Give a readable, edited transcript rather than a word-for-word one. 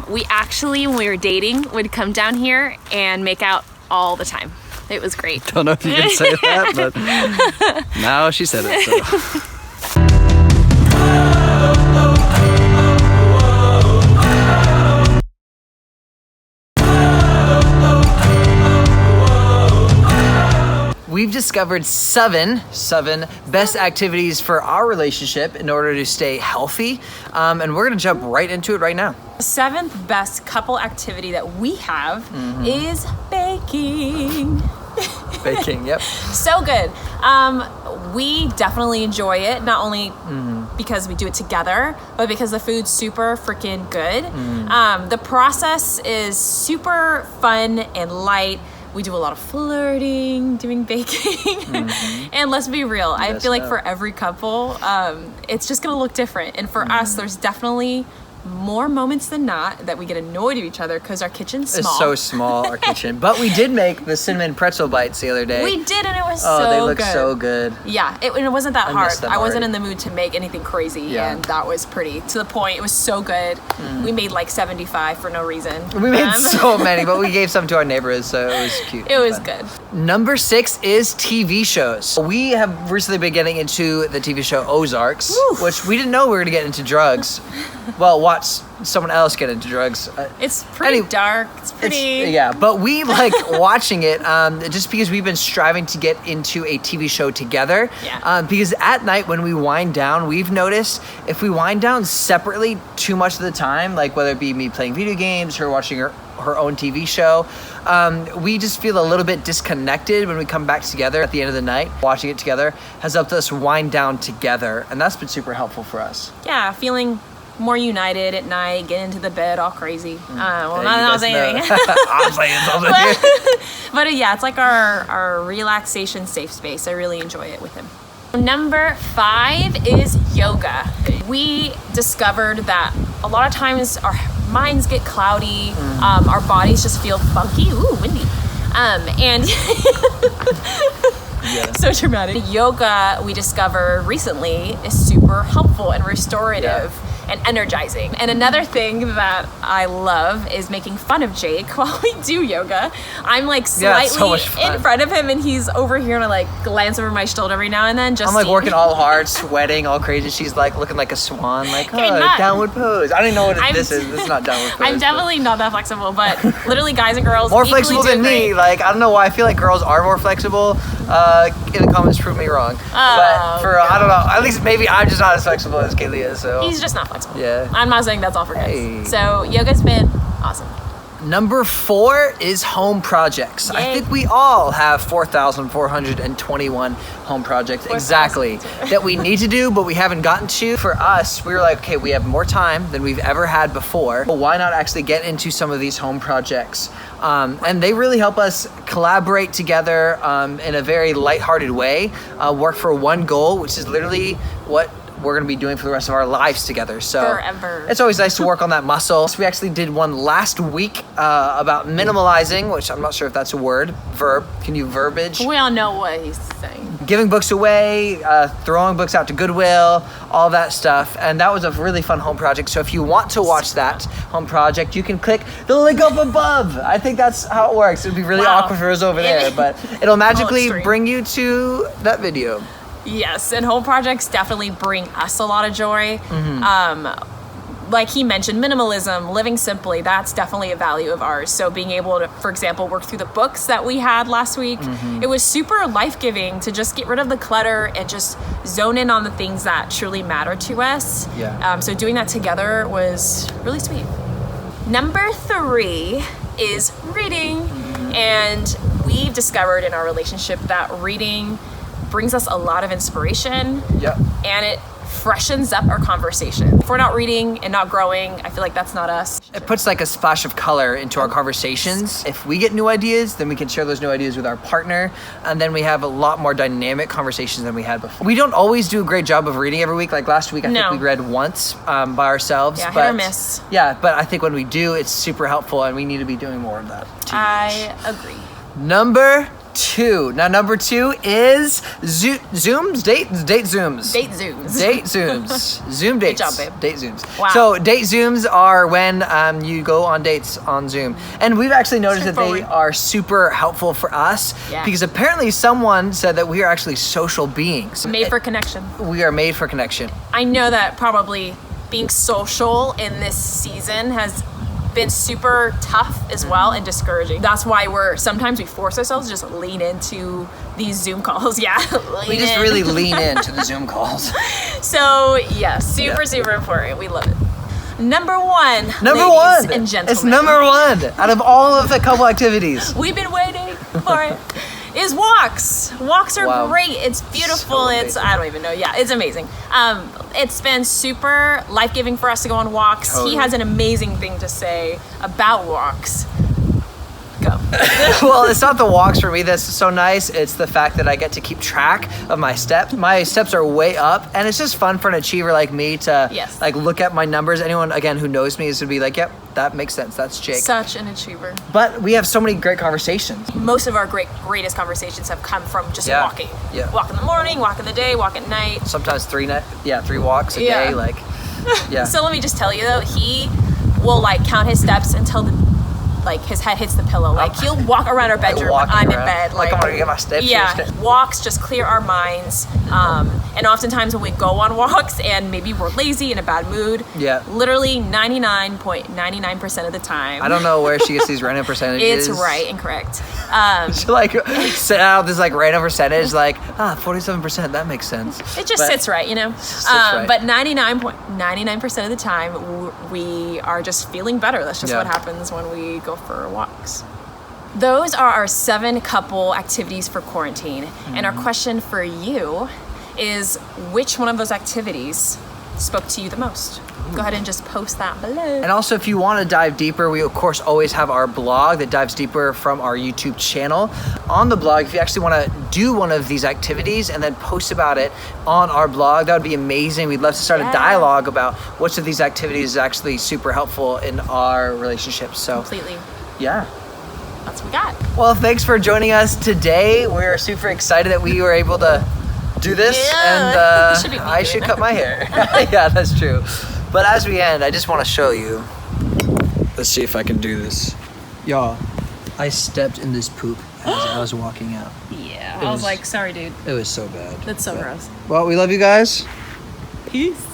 We actually, when we were dating, would come down here and make out all the time. It was great. Don't know if you can say that, but now she said it. So. We've discovered seven best activities for our relationship in order to stay healthy, and we're gonna jump right into it right now. The 7th best couple activity that we have is baking. Baking, yep. So good. We definitely enjoy it, not only because we do it together, but because the food's super freaking good. The process is super fun and light. We do a lot of flirting, doing baking. And let's be real, I feel like for every couple, it's just gonna look different. And for us, there's definitely more moments than not that we get annoyed at each other because our kitchen's small. It's so small, our kitchen. But we did make the cinnamon pretzel bites the other day. We did, and it was so good. Oh, they look so good. Yeah, it wasn't that hard. I wasn't already. in the mood to make anything crazy, Yeah. and that was pretty to the point. It was so good. We made like 75 for no reason. We made so many, but we gave some to our neighbors, so it was cute. It was good. Number 6 is TV shows. We have recently been getting into the TV show Ozarks, which we didn't know we were going to get into drugs. Well, watch someone else get into drugs. It's pretty dark. It's pretty... Yeah, but we like watching it just because we've been striving to get into a TV show together. Yeah. Because at night when we wind down, we've noticed if we wind down separately too much of the time, like whether it be me playing video games, her watching her own TV show, we just feel a little bit disconnected when we come back together at the end of the night. Watching it together has helped us wind down together, and that's been super helpful for us. Yeah, feeling more united at night, get into the bed all crazy. Well, not saying anything. I'm saying something. But yeah, it's like our relaxation safe space. I really enjoy it with him. Number 5 is yoga. We discovered that a lot of times our minds get cloudy, our bodies just feel funky. Ooh, windy. And so dramatic. Yoga, we discovered recently, is super helpful and restorative. And energizing. And another thing that I love is making fun of Jake while we do yoga. I'm like slightly in front of him, and he's over here, and I like glance over my shoulder every now and then. Just I'm like working all hard, sweating, all crazy. She's like looking like a swan, like downward pose. I don't even know what this is. This is not downward pose. I'm definitely not that flexible, but literally guys and girls more flexible than me. Like I don't know why I feel like girls are more flexible. In the comments, prove me wrong. But for I don't know. At least maybe I'm just not as flexible as Kaylee is. So he's just not flexible. Yeah. I'm not saying that's all for guys. Hey. So yoga's been awesome. Number 4 is home projects. Yay. I think we all have 4,421 home projects exactly that we need to do, but we haven't gotten to. For us, we were like, okay, we have more time than we've ever had before. But why not actually get into some of these home projects? And they really help us collaborate together in a very lighthearted way, work for one goal, which is literally what we're going to be doing for the rest of our lives together. So forever. It's always nice to work on that muscle. So we actually did one last week about minimalizing, which I'm not sure if that's a verb. Can you verbiage? We all know what he's saying. Giving books away, throwing books out to Goodwill, all that stuff. And that was a really fun home project. So if you want to watch that home project, you can click the link up above. I think that's how it works. It would be really awkward for us over there, but it'll magically bring you to that video. Yes, and home projects definitely bring us a lot of joy. Like he mentioned, minimalism, living simply, that's definitely a value of ours. So being able to, for example, work through the books that we had last week, it was super life-giving to just get rid of the clutter and just zone in on the things that truly matter to us. Yeah. So doing that together was really sweet. Number 3 is reading. And we've discovered in our relationship that reading brings us a lot of inspiration. Yep. And it freshens up our conversation. If we're not reading and not growing, I feel like that's not us. It puts like a splash of color into our conversations. If we get new ideas, then we can share those new ideas with our partner, and then we have a lot more dynamic conversations than we had before. We don't always do a great job of reading every week. Like last week, I think we read once by ourselves. Yeah, hit or miss. Yeah, but I think when we do, it's super helpful, and we need to be doing more of that. I agree. Number 2. Now, number 2 is Zooms, date Zooms. Date Zooms. Date Zooms. Zoom dates. Good job, babe. Date Zooms. Wow. So date Zooms are when you go on dates on Zoom. And we've actually noticed that they are super helpful for us because apparently someone said that we are actually social beings. Made for connection. We are made for connection. I know that probably being social in this season has been super tough as well and discouraging. That's why sometimes we force ourselves to just lean into these Zoom calls. Yeah. We just really lean into the Zoom calls. So yeah, super important. We love it. Number 1, Number ladies 1 and gentlemen. It's number 1 out of all of the couple activities. We've been waiting for it. Is walks. Walks are great. It's beautiful. So I don't even know. Yeah, it's amazing. It's been super life-giving for us to go on walks. Totally. He has an amazing thing to say about walks. Go. Well, it's not the walks for me that's so nice. It's the fact that I get to keep track of my steps. My steps are way up, and it's just fun for an achiever like me to like look at my numbers. Anyone again who knows me is to be like, yep, that makes sense. That's Jake. Such an achiever. But we have so many great conversations. Most of our greatest conversations have come from just walking. Yeah. Walk in the morning, walk in the day, walk at night. Sometimes 3 walks a day. Like, yeah. So let me just tell you though, he will like count his steps until his head hits the pillow. Like he'll walk around our bedroom when I'm in bed. Like I'm gonna get my steps. Yeah, walks just clear our minds. And oftentimes when we go on walks and maybe we're lazy in a bad mood, literally 99.99% of the time. I don't know where she gets these random percentages. It's right and correct. She like set out this like random percentage, like 47%. That makes sense. It just sits right, you know. Right. But 99% of the time we are just feeling better. That's just what happens when we go for walks. Those are our 7 couple activities for quarantine. And our question for you is, which one of those activities spoke to you the most? Go ahead and just post that below. And also, if you want to dive deeper, we of course always have our blog that dives deeper from our YouTube channel. On the blog, if you actually want to do one of these activities and then post about it on our blog, that would be amazing. We'd love to start a dialogue about which of these activities is actually super helpful in our relationships. So completely. Yeah. That's what we got. Well, thanks for joining us today. We're super excited that we were able to do this, and I should cut my hair. Yeah, that's true. But as we end, I just want to show you. Let's see if I can do this. Y'all, I stepped in this poop as I was walking out. Yeah, I was like, sorry, dude. It was so bad. That's so gross. Well, we love you guys. Peace.